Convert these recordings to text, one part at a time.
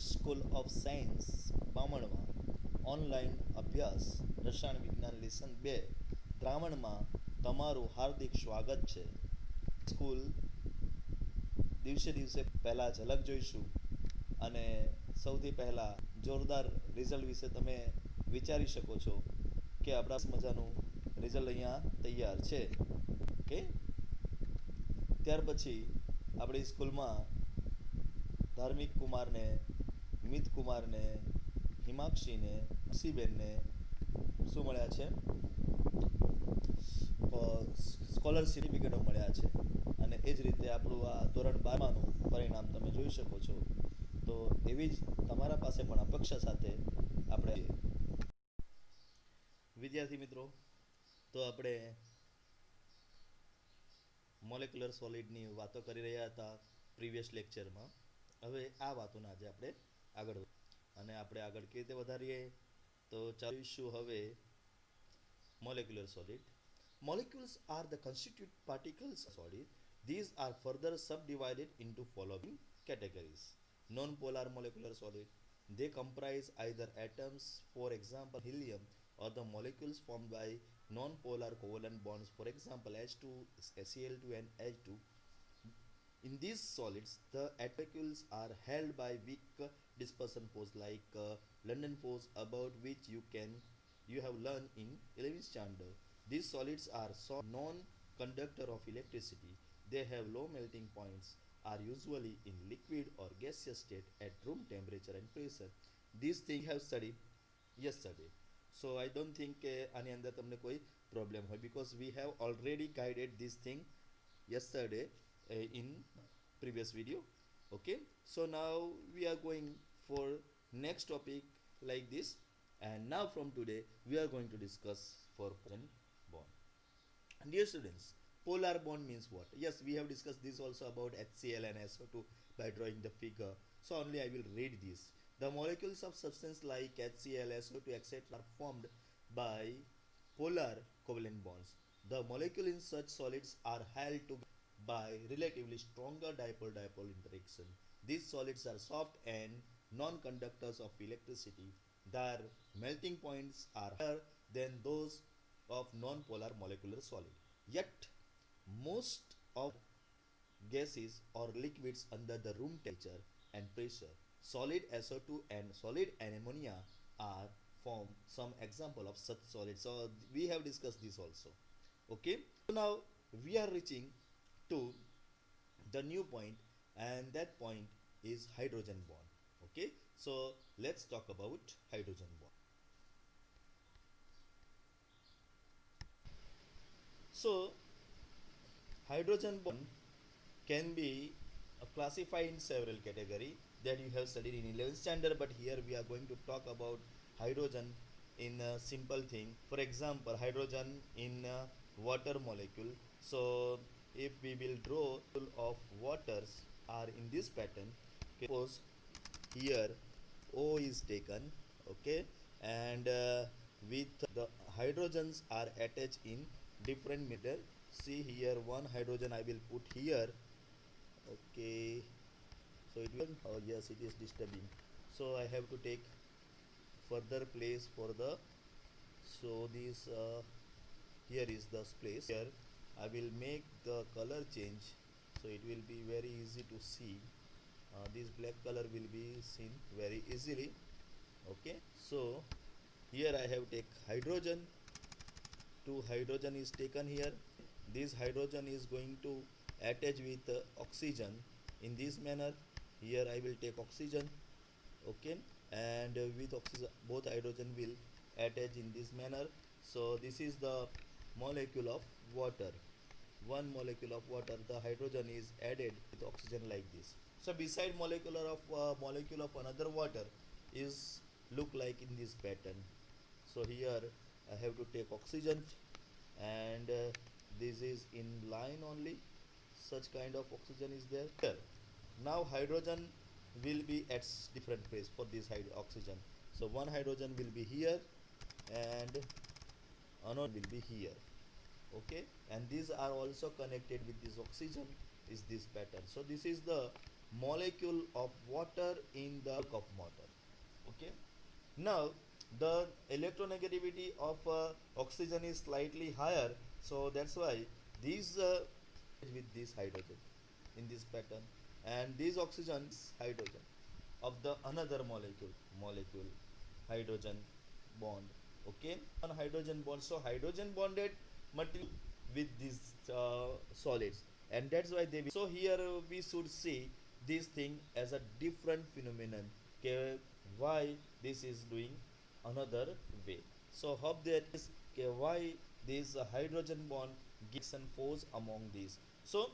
School of science બામણમાં online અભ્યાસ રસાયણ વિજ્ઞાન લેસન 2 દ્રાવણમાં તમારું હાર્દિક સ્વાગત છે. સ્કૂલ દિવસે દિવસે પહેલાં ઝલક જોઈશું અને સૌથી પહેલાં જોરદાર રિઝલ્ટ વિશે તમે વિચારી શકો છો કે આપણા મજાનું રિઝલ્ટ અહીંયા તૈયાર છે. ઓકે, ત્યાર પછી આપણી સ્કૂલમાં ધાર્મિક કુમારને, મિત કુમારને, હિમાક્ષીને, ખુશીબેનને શું મળ્યા છે? સ્કોલરશિપ સર્ટિફિકેટો મળ્યા છે. અને એ જ રીતે આપણું આ ધોરણ 12નું પરિણામ તમે જોઈ શકો છો. તો એવી જ તમારા પાસે પણ અપેક્ષા સાથે આપણે વિદ્યાર્થી મિત્રો, તો આપણે મોલેક્યુલર સોલિડની વાતો કરી રહ્યા હતા પ્રીવિયસ લેક્ચરમાં. હવે આ વાતોને આજે આપણે આગળ અને આપણે આગળ કેવી રીતે વધારીએ તો ચાલીશું હવે molecular solid. Molecules are the constituent particles of solid. These are further subdivided into following categories. Non-polar molecular solid. They comprise either atoms, for example helium, or the molecules formed by non-polar covalent bonds, for example H2, Cl2 and H2. In these solids, the molecules are held by weak dispersion force like London force, about which you have learned in 11th standard. These solids are non-conductor of electricity. They have low melting points, are usually in liquid or gaseous state at room temperature and pressure. These things have studied yesterday. So I don't think આની અંદર તમને કોઈ problem હોય, because we have already guided this thing yesterday in previous video. Okay, so now we are going for next topic like this, and now from today we are going to discuss for bond. Dear students, polar bond means what? Yes, we have discussed this also about HCl and SO2 by drawing the figure, so only I will read this. The molecules of substance like HCl, SO2 etc are formed by polar covalent bonds. The molecules in such solids are held together by relatively stronger dipole-dipole interaction. These solids are soft and non-conductors of electricity. Their melting points are higher than those of non-polar molecular solid. Yet, most of gases or liquids under the room temperature and pressure, solid SO2 and solid ammonia are form some example of such solids. So we have discussed this also. Okay, so now we are reaching to the new point, and that point is hydrogen bond. Okay, so let's talk about hydrogen bond. So hydrogen bond can be classified in several categories that you have studied in 11th standard, but here we are going to talk about hydrogen in a simple thing. For example, hydrogen in water molecule. So if we will draw of waters are in this pattern, suppose here O is taken, okay, and with the hydrogens are attached in different meter. See here, one hydrogen I will put here. Okay, so it will, oh yes, it is disturbing, so I have to take further place for the, so this here is the place. Here I will make the color change, so it will be very easy to see. This black color will be seen very easily. Okay, so here I have take hydrogen, 2 hydrogen is taken here. This hydrogen is going to attach with oxygen in this manner. Here I will take oxygen, okay, and with oxygen both hydrogen will attach in this manner. So this is the molecule of water. One molecule of water, the hydrogen is added with oxygen like this. So beside molecule of another water is look like in this pattern. So here I have to take oxygen, and this is in line only, such kind of oxygen is there here. Now hydrogen will be at different place for this oxygen. So one hydrogen will be here and another will be here. Okay, and these are also connected with this oxygen is this pattern. So this is the molecule of water in the bulk of matter. Okay. Now the electronegativity of oxygen is slightly higher, so that's why these with this hydrogen in this pattern, and these oxygens hydrogen of the another molecule hydrogen bond. Okay, on hydrogen bond, so hydrogen bonded material with these solids, and that's why they so here we should see this thing as a different phenomenon. Okay, why this is doing another way. So hope that is okay, why this hydrogen bond gives and force among these. So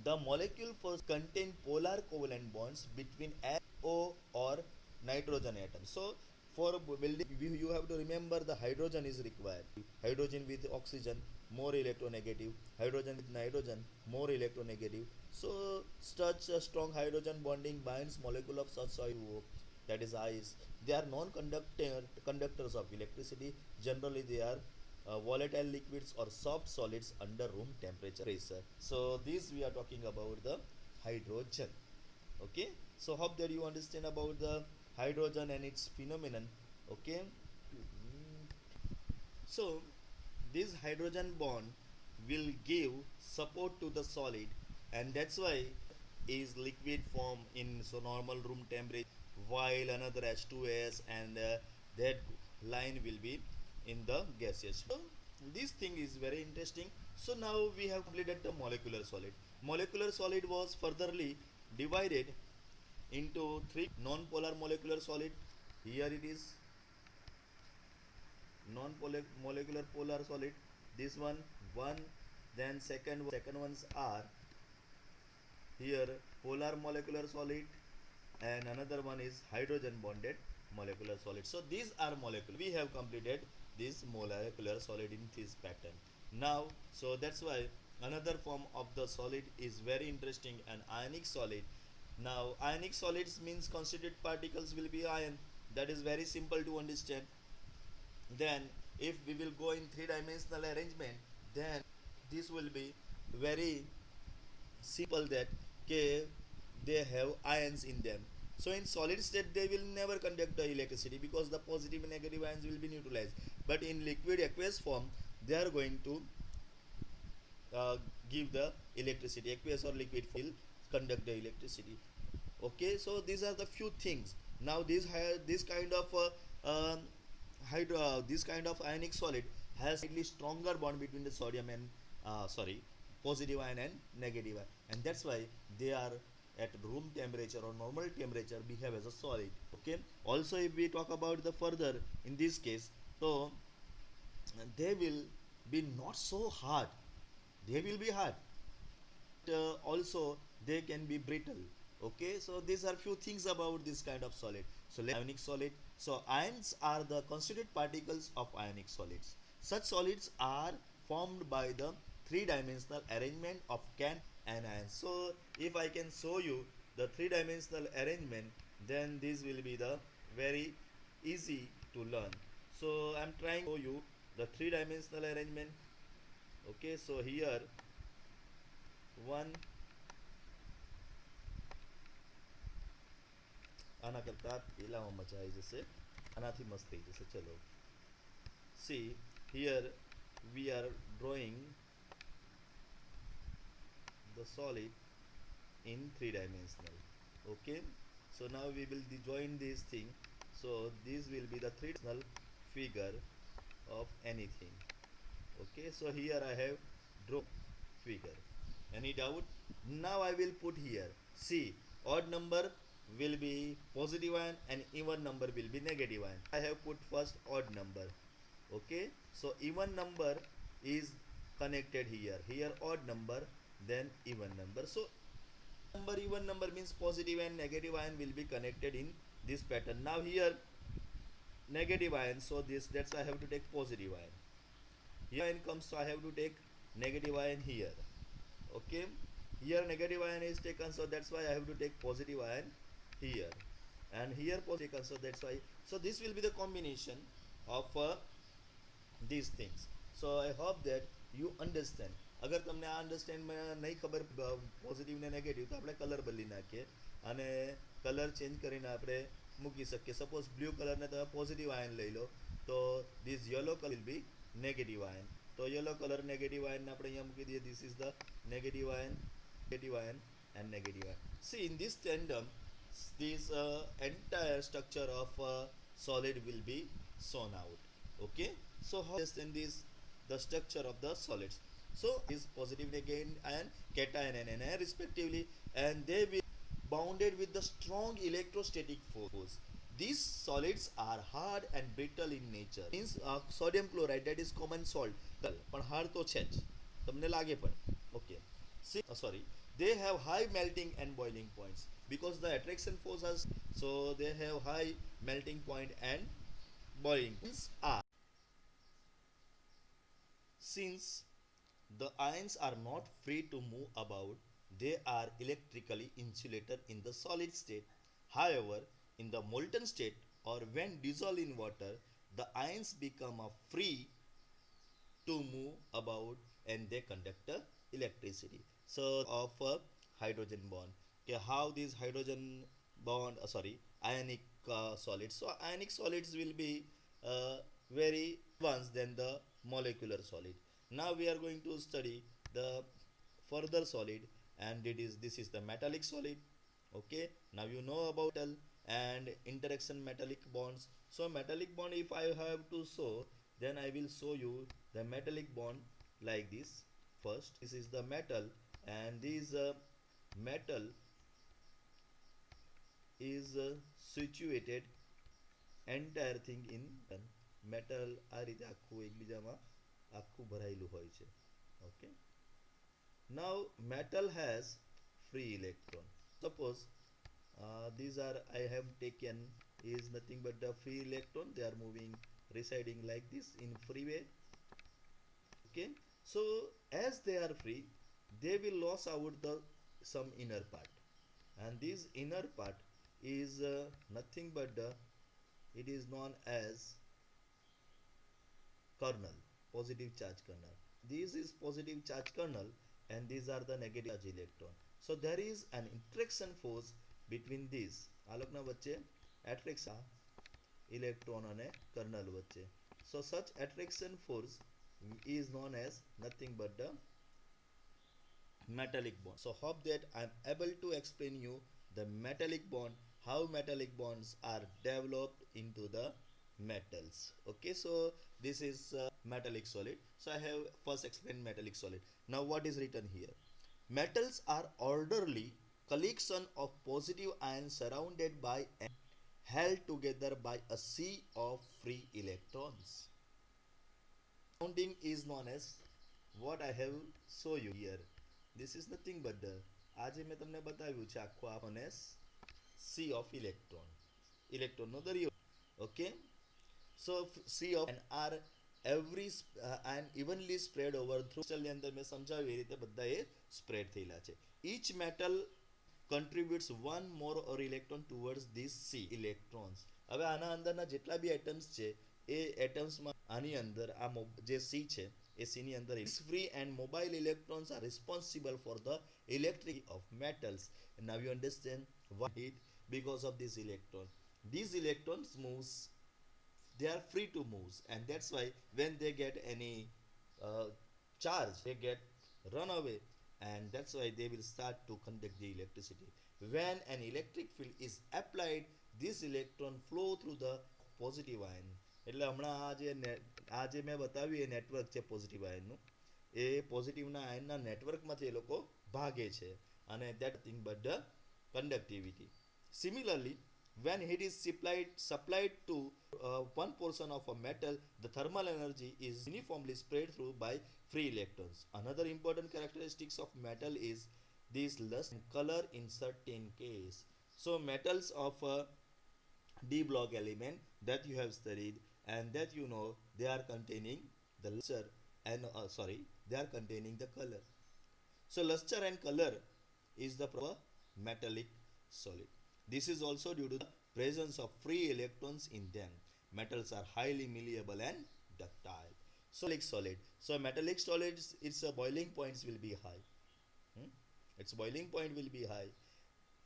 the molecule first contain polar covalent bonds between NO or nitrogen atoms. So for building, you have to remember the hydrogen is required. Hydrogen with oxygen, more electronegative. Hydrogen with nitrogen, more electronegative. So such a strong hydrogen bonding binds molecule of such soil, that is ice. They are conductors of electricity. Generally, they are volatile liquids or soft solids under room temperature pressure. So this we are talking about the hydrogen. Okay, so hope that you understand about the hydrogen and its phenomenon. Okay, so this hydrogen bond will give support to the solid, and that's why is liquid form in so normal room temperature, while another H2S and that line will be in the gaseous. So this thing is very interesting. So now we have completed the molecular solid. Molecular solid was furtherly divided into three non-polar molecular solid. Here it is non-molecular polar solid. This one, then second ones are here polar molecular solid, and another one is hydrogen bonded molecular solid. So these are molecular. We have completed this molecular solid in this pattern. Now, so that's why another form of the solid is very interesting, an ionic solid. Now ionic solids means constituent particles will be ion. That is very simple to understand. Then if we will go in three-dimensional arrangement, then this will be very simple that okay, they have ions in them. So in solid state they will never conduct the electricity because the positive and negative ions will be neutralized. But in liquid aqueous form they are going to give the electricity. Aqueous or liquid will conduct the electricity. Okay, so these are the few things. Now this kind of this kind of ionic solid has slightly stronger bond between the sodium and positive ion and negative ion, and that's why they are at room temperature or normal temperature behave as a solid. Okay, also if we talk about the further in this case, so they will be not so hard. They will be hard, also they can be brittle. Okay, so these are few things about this kind of solid. So ionic solid, so ions are the constituent particles of ionic solids. Such solids are formed by the three-dimensional arrangement of cation and ions. So if I can show you the three-dimensional arrangement, then this will be the very easy to learn. So I'm trying to show you the three-dimensional arrangement. Okay, so here one આના કરતાં પેલામાં મજા આવી જશે, આનાથી મસ્ત થઈ જશે. ચલો, see here we are drawing the solid in three-dimensional. Okay, so now we will join this thing. So this will be the three-dimensional figure of anything. Okay, so here I have draw figure. Any doubt? Now I will put here, see, odd number will be positive ion and even number will be negative ion. I have put first odd number. Okay, so even number is connected here, odd number, then even number. So even number means positive and negative ion will be connected in this pattern. Now here negative ion, so that's why I have to take positive ion. Here ion comes, so I have to take negative ion here. Okay, here negative ion is taken, so that's why I have to take positive ion here, and here positive taken, so that's why. So this will be the combination of these things. So I hope that you understand. અગર તમને આ understand નહીં ખબર positive ને negative તો આપણે colour બદલી નાખીએ. અને કલર ચેન્જ કરીને આપણે મૂકી શકીએ. સપોઝ બ્લુ કલરને તમે પોઝિટિવ આયન લઈ લો તો this yellow colour will be negative ion. તો યલો કલર નેગેટિવ આયનને આપણે અહીંયા મૂકી દઈએ. This is the negative ion and negative ion. See, in this tandem, this entire structure of solid will be shown out. Okay, so how understand this, the structure of the solids? So is positive negative ion, cation and anion respectively, and they will bounded with the strong electrostatic force. These solids are hard and brittle in nature. Means sodium chloride, that is common salt, પણ hard તો છે જ, તમને લાગે પણ. Okay, see, sorry, they have high melting and boiling points because the attraction force has, so they have high melting point and boiling points are, since the ions are not free to move about, they are electrically insulated in the solid state. However, in the molten state or when dissolved in water, the ions become free to move about and they conduct electricity. So of a hydrogen bond, okay, how these hydrogen bond, ionic solids. So ionic solids will be very advanced than the molecular solid. Now we are going to study the further solid, and this is the metallic solid. Okay, now you know about metal and interaction metallic bonds. So metallic bond, if I have to show, then I will show you the metallic bond like this. First, this is the metal, and this metal is situated entire thing in metal. આ રીતે આખું એકબીજામાં આખું ભરાયેલું હોય છે. Okay, now metal has free electron. Suppose these are, I have taken, is nothing but the free electron. They are moving, residing like this in free way. Okay, so as they are free, they will lose out the some inner part, and this inner part is nothing but it is known as kernel, positive charge kernel. This is positive charge kernel, and these are the negative charge electron. So there is an interaction force between these. આ લોકોના વચ્ચે attraction electron અને kernel વચ્ચે. So such attraction force is known as nothing but the metallic bond. So hope that I'm able to explain you the metallic bond, how metallic bonds are developed into the metals. Okay, so this is metallic solid. So I have first explained metallic solid. Now what is written here? Metals are orderly collection of positive ions surrounded by and held together by a sea of free electrons. Surrounding is known as what I have shown you here. This is nothing but the, આજે મેં તમને બતાવ્યું છે આખું આપણને sea of electron નો દરિયો. Okay, so sea of and are every and evenly spread over through crystal ની અંદર મેં સમજાવ્યું એ રીતે બધા એ સ્પ્રેડ થયેલા છે. Each metal contributes one more or electron towards these C electrons. હવે આના અંદરના જેટલા બી એટમ્સ છે એ એટમ્સમાં આની અંદર આ જે C છે એ C ની અંદર free and mobile electrons are responsible for the electricity of metals. And now you understand why it, because of this electron. These electrons moves, they are free to move, and that's why when they get any charge, they get run away, and that's why they will start to conduct the electricity. When an electric field is applied, this electron flow through the positive ion. એટલે હમણાં આ જે મેં બતાવ્યું એ network છે positive આયનનું, એ પોઝિટિવના આયનના નેટવર્કમાંથી એ લોકો ભાગે છે, અને that thing but the conductivity. Similarly, when heat is supplied to one portion of a metal, the thermal energy is uniformly spread through by free electrons. Another important characteristics of metal is this luster and color in certain case. So metals of D block element that you have studied and that you know, they are containing the luster and they are containing the color. So luster and color is the proper metallic solid. This is also due to the presence of free electrons in them. Metals are highly malleable and ductile. Metallic solid. So metallic solids, its boiling points will be high. Its boiling point will be high.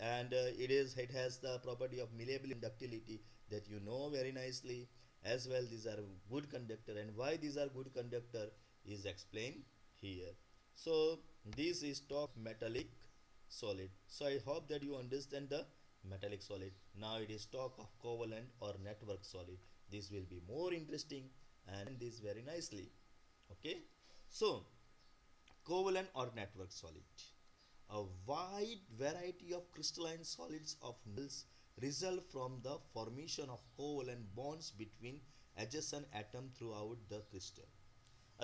and it has the property of malleable ductility that you know very nicely as well. These are good conductor, and why these are good conductor is explained here. So this is talk metallic solid. So I hope that you understand the metallic solid. Now it is talk of covalent or network solid. This will be more interesting and this very nicely. Okay, so covalent or network solid, a wide variety of crystalline solids of metals result from the formation of covalent bonds between adjacent atoms throughout the crystal.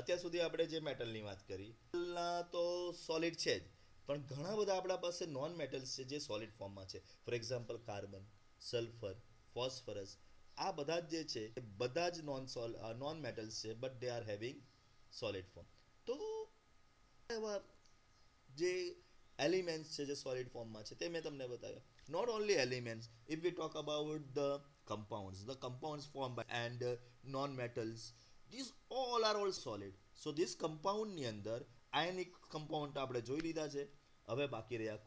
અત્યાર સુધી આપણે જે મેટલની વાત કરી, મેટલના તો solid છે જ, પણ ઘણા બધા આપણા પાસે નોન મેટલ્સ છે જે સોલિડ ફોર્મમાં છે. For example carbon, sulphur, phosphorus, આ બધા જ જે છે એ બધા જ નોન મેટલ્સ છે, but they are having solid form. તો એવા જે એલિમેન્ટ્સ છે જે સોલિડ ફોર્મમાં છે તે મેં તમને બતાવ્યા. Not only elements, if we talk about the compounds form and non metals, these all are all solid. So this compound ની અંદર આયનિક કમ્પાઉન્ડ આપણે જોઈ લીધા છે. હવે બાકી રહ્યા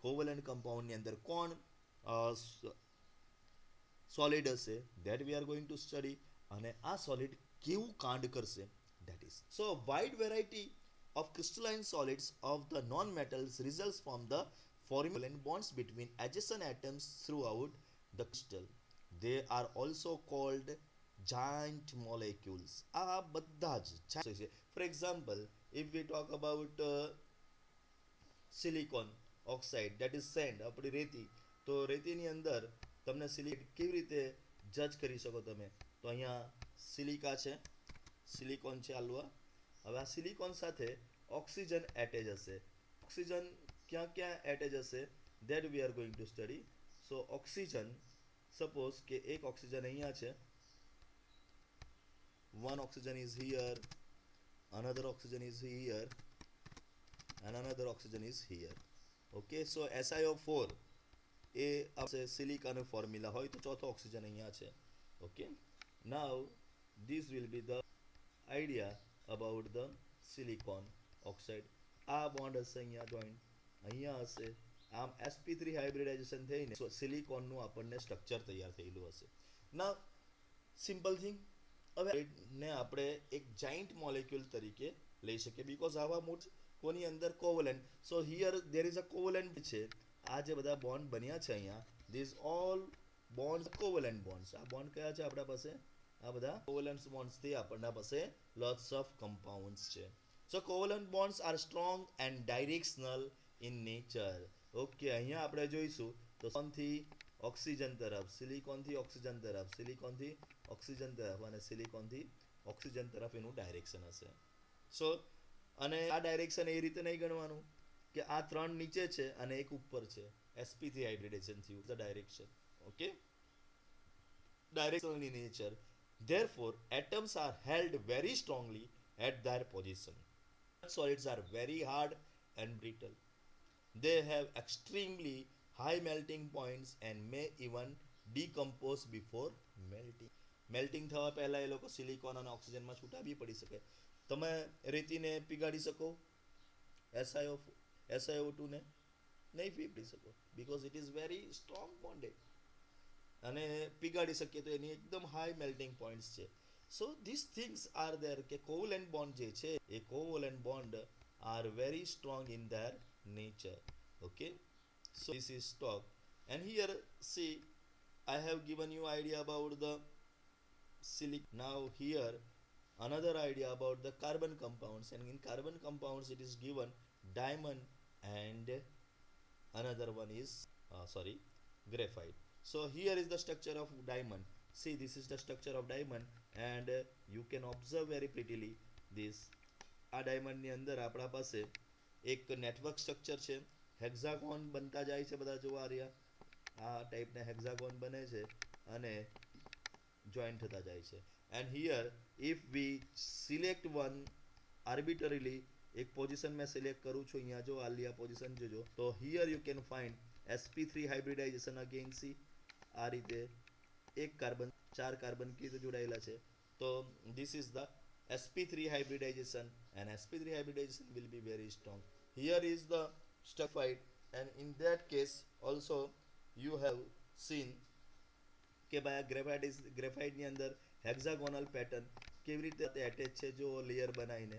કોવેલેન્ટ કમ્પાઉન્ડ ની અંદર કોણ સોલિડ હશે, that we are going to study. અને આ સોલિડ કેવું કાંડ કરશે, that is. So wide variety of crystalline solids of the non-metals results from the forming bonds between adjacent atoms throughout the crystal. They are also called giant molecules. આ બધા જ છે. For example, if we talk about silicon oxide, that is sand, આપણી રેતી, તો રેતીની અંદર તમને silicon કેવી રીતે જજ કરી શકો તમે, તો અહીંયા સિલિકા છે, સિલિકોન છે આલવા. હવે આ સિલિકોન સાથે ઓક્સિજન એટેચ હશે. ઓક્સિજન ક્યાં ક્યાં એટેચ હશે, that we are going to study. So oxygen, suppose કે એક ઓક્સિજન અહીંયા છે, one oxygen is here, another oxygen is here, and another oxygen is here. Okay, so SiO4 એ આપણે સિલિકાનો ફોર્મ્યુલા હોય તો ચોથો ઓક્સિજન અહીંયા છે. Okay, now this will be the idea about the silicon oxide. આ બોન્ડ હશે અહીંયા જોઈન્ટ, અહીંયા હશે, આમ sp3 હાઇબ્રિડાઇઝેશન થઈને સિલિકોનનું આપણને સ્ટ્રક્ચર તૈયાર થયેલું હશે. ના સિમ્પલ થિંગ. હવે ને આપણે એક જાઇન્ટ મોલેક્યુલ તરીકે લઈ શકીએ, બીકોઝ આવા મૂળ કોની અંદર કોવલેન્ટ. સો હિયર દેર ઇઝ અ કોવલેન્ટ છે. આ જે બધા બોન્ડ બન્યા છે અહીંયા, ધીઝ ઓલ બોન્ડ્સ કોવલેન્ટ બોન્ડ્સ. આ બોન્ડ કયા છે આપણા પાસે, આ બધા કોવલેન્ટ બોન્ડ્સ થી આપણા પાસે લોટ્સ ઓફ કમ્પાઉન્ડ્સ છે. So covalent bonds are strong and directional in nature. Okay, અહીંયા આપણે જોઈશું તો સિલિકોનથી ઓક્સિજન તરફ, સિલિકોનથી ઓક્સિજન તરફ, સિલિકોનથી ઓક્સિજન તરફ અને સિલિકોનથી ઓક્સિજન તરફ એનું ડાયરેક્શન હશે. સો અને આ ડાયરેક્શન એ રીતે નહીં ગણવાનું કે આ ત્રણ નીચે છે અને એક ઉપર છે. sp3 હાઇબ્રિડેશન થયું, the direction. Okay, directional in nature. Therefore, atoms are held very strongly at their position. Solids are very hard and brittle. They have extremely high melting points and may even decompose before melting. Melting થવા પહેલા એ લોકો silicon અને ઓક્સિજનમાં છૂટા બી પડી શકે. તમે રેતીને પીગાડી શકો, SiO2 ને નહીં પીગળી શકો, because it is very strong bonded. અને પીગાડી શકીએ તો એની એકદમ હાઈ મેલ્ટિંગ પોઈન્ટ્સ છે. So this things are there કે કોવલેન્ટ બોન્ડ જે છે એ covalent bond are very strong in their nature. Okay, so this is talk, and here see I have given you idea about the silicon. Now here another idea about the carbon compounds, and in carbon compounds it is given diamond and another one is graphite. So here is the structure of diamond. See, this is the structure of diamond, and you can observe very prettily this. આ ડાયમંડની અંદર આપણા પાસે એક network structure છે, hexagon બનતા જાય છે. બધા જોવા રહ્યા આ ટાઈપના હેક્ઝાગોન બને છે અને જોઈન્ટ થતા જાય છે. And here if we select one arbitrarily, એક પોઝિશન મેં સિલેક્ટ કરું છું અહીંયા, જો આલિયા પોઝિશન જોજો, તો here you can find sp3 hybridisation. Again C, આ રીતે એક કાર્બન, ચાર કાર્બન કેવી રીતે જોડાયેલા છે. તો this is the sp3 hybridization, and sp3 hybridization will be very strong. Here is the graphite, and in that case also you have seen કે ભાઈ આ ગ્રેફાઇટની અંદર હેક્ઝાગોનલ પેટર્ન કેવી રીતે એટેચ છે જો લેયર બનાવીને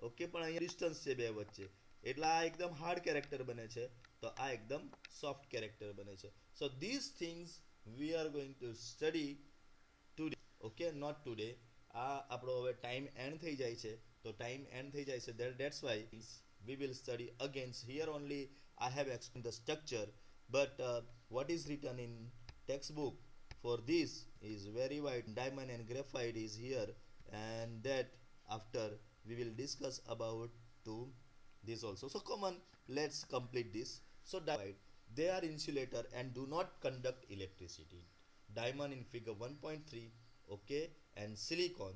ઓકે પણ અહીંયા ડિસ્ટન્સ છે બે વચ્ચે એટલે આ એકદમ હાર્ડ કેરેક્ટર બને છે તો આ એકદમ સોફ્ટ કેરેક્ટર બને છે so this things we are going to study today okay not today આ આપણો હવે ટાઈમ એન્ડ થઈ જાય છે તો ટાઈમ એન્ડ થઈ જાય છે that's why we will study against here only I have explained the structure but what is written in textbook for this is very wide diamond and graphite is here and that after we will discuss about to this also so come on let's complete this so diamond they are insulator and do not conduct electricity diamond in figure 1.3 okay and silicon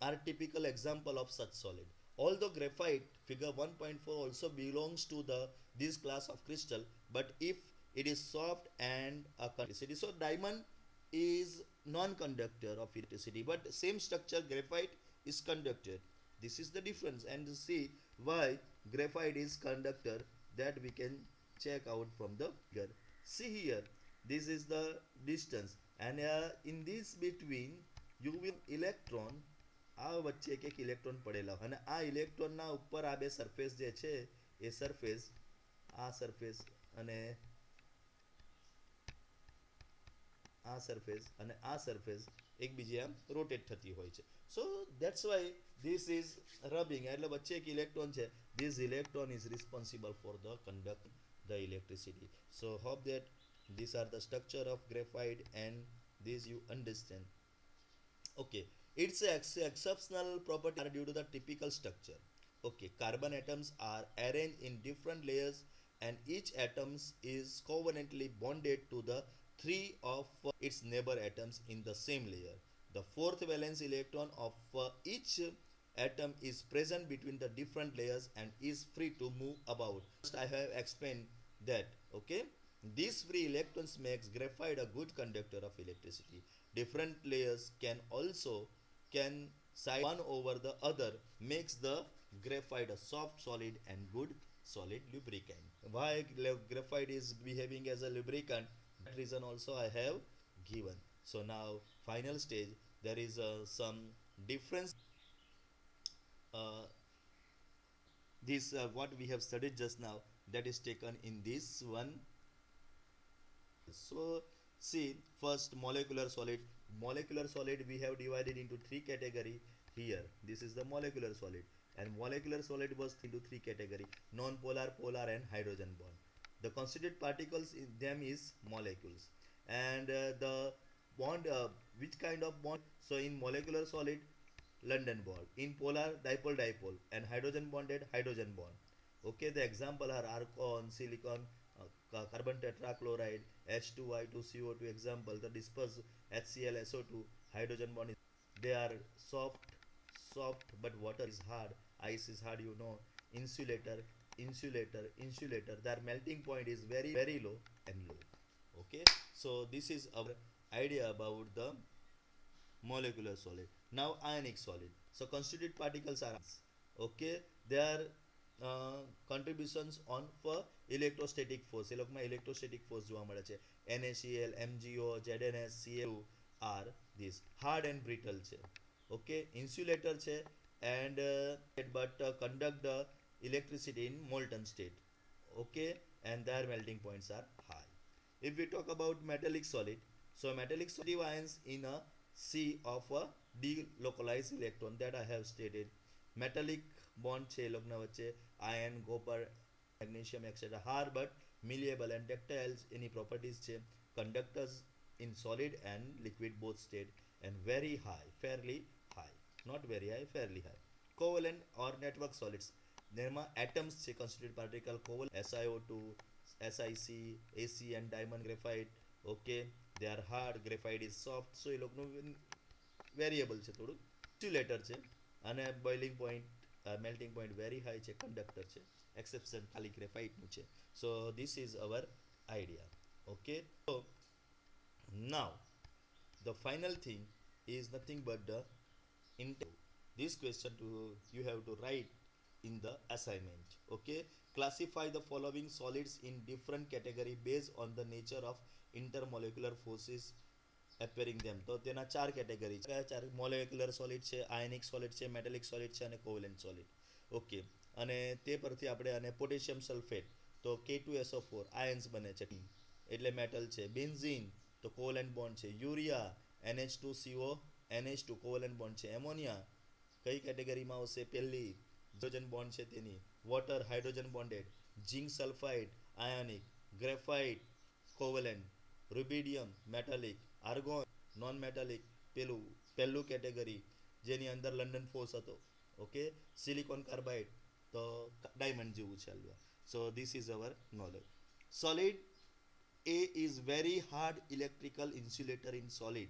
are typical example of such solid although graphite figure 1.4 also belongs to the this class of crystal but if it is soft and a conductivity so diamond is non-conductor of electricity but same structure graphite is conductor this is the difference and to see why graphite is conductor that we can check out from the figure see here this is the distance and in this between you will electron આ વચ્ચે એક electron પડેલા અને આ ઇલેક્ટ્રોનના ઉપર આ બે surface જે છે એ સરફેસ આ સરફેસ અને આ સરફેસ એકબીજે આમ રોટેટ થતી હોય છે so that's why this is rubbing એટલે વચ્ચે એક ઇલેક્ટ્રોન છે this electron is responsible for the conduct the electricity so hope that these are the structure of graphite and this you understand okay its exceptional property are due to the typical structure okay carbon atoms are arranged in different layers and each atom is covalently bonded to the three of its neighbor atoms in the same layer the fourth valence electron of each atom is present between the different layers and is free to move about first I have explained that okay these free electrons makes graphite a good conductor of electricity different layers can side one over the other makes the graphite a soft solid and good solid lubricant why graphite is behaving as a lubricant that reason also I have given so now final stage there is some difference this what we have studied just now that is taken in this one so see first molecular solid we have divided into three category here this is the molecular solid and molecular solid was into three category non-polar polar and hydrogen bond the constituent particles in them is molecules and the bond which kind of bond so in molecular solid London bond in polar dipole and hydrogen bonded hydrogen bond okay the example are argon silicon carbon tetrachloride H2Y2CO2 example the dispersed HCl SO2 hydrogen bond is, they are soft but water is hard ice is hard you know insulator their melting point is very low and low okay so this is our idea about the molecular solid now ionic solid so constituent particles are okay they are contributions on for electrostatic force એ લોકોમાં electrostatic force જોવા મળે છે NaCl MgO ZnS Cl are this hard and brittle છે okay insulator છે and but conduct the electricity in molten state okay and their melting points are high if we talk about metallic solid so metallic solid ions in a sea of a delocalized electron that I have stated metallic bond છે એ લોકોના વચ્ચે iron copper magnesium etc hard but malleable and ductile any properties છે conductors in solid and liquid both state and very high fairly high not very high fairly high covalent or network solids તેમાં atoms છે constituent particle covalent SiO2 SiC AC and diamond graphite okay they are hard graphite is soft so એ લોકોનું variable છે થોડું insulator છે અને boiling point melting point very high છે conductor છે exception ખાલી graphite નું છે so this is our idea okay so now the final thing is nothing but the this question to you have to write in the assignment okay classify the following solids in different category based on the nature of intermolecular forces appearing them. તો તેના ચાર category છે. કયા ચાર? Molecular solid છે, ionic solid છે, metallic solid છે અને કોવેલેન્ટ સોલિડ. ઓકે, અને તે પરથી આપણે અને પોટેશિયમ સલ્ફેટ તો K2SO4 આયન્સ બને છે એટલે મેટલ છે. બેન્ઝીન તો કોવેલેન્ટ બોન્ડ છે. Urea NH2CO NH2 covalent bond છે. એમોનિયા કઈ કેટેગરીમાં આવશે? પહેલી હાઇડ્રોજન બોન્ડ છે તેની. Water hydrogen bonded. Zinc sulphide ionic. Graphite covalent. Rubidium metallic. Argon non metallic પહેલું કેટેગરી જેની અંદર લંડન ફોર્સ હતો. ઓકે, સિલિકોન કાર્બાઇડ તો ડાયમંડ જેવું છે. So this is our knowledge. Solid A is very hard electrical insulator in solid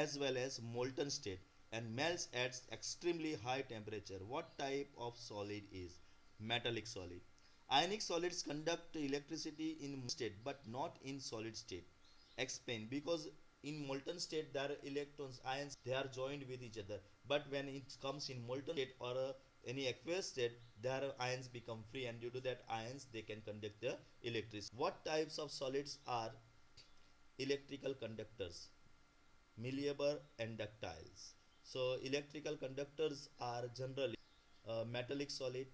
as well as molten state and melts at extremely high temperature. What type of solid is? Metallic solid. Ionic solids conduct electricity in state but not in solid state. Explain. Because in molten state there are electrons, ions, they are joined with each other, but when it comes in molten state or any aqueous state, their ions become free, and due to that ions they can conduct the electricity. What types of solids are electrical conductors? Malleable and ductiles. So electrical conductors are generally metallic solid.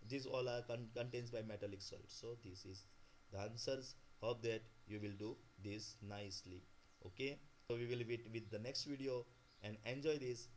These all are contains by metallic solid. So this is the answers. Hope that you will do this nicely. Okay, so we will meet with the next video and enjoy this.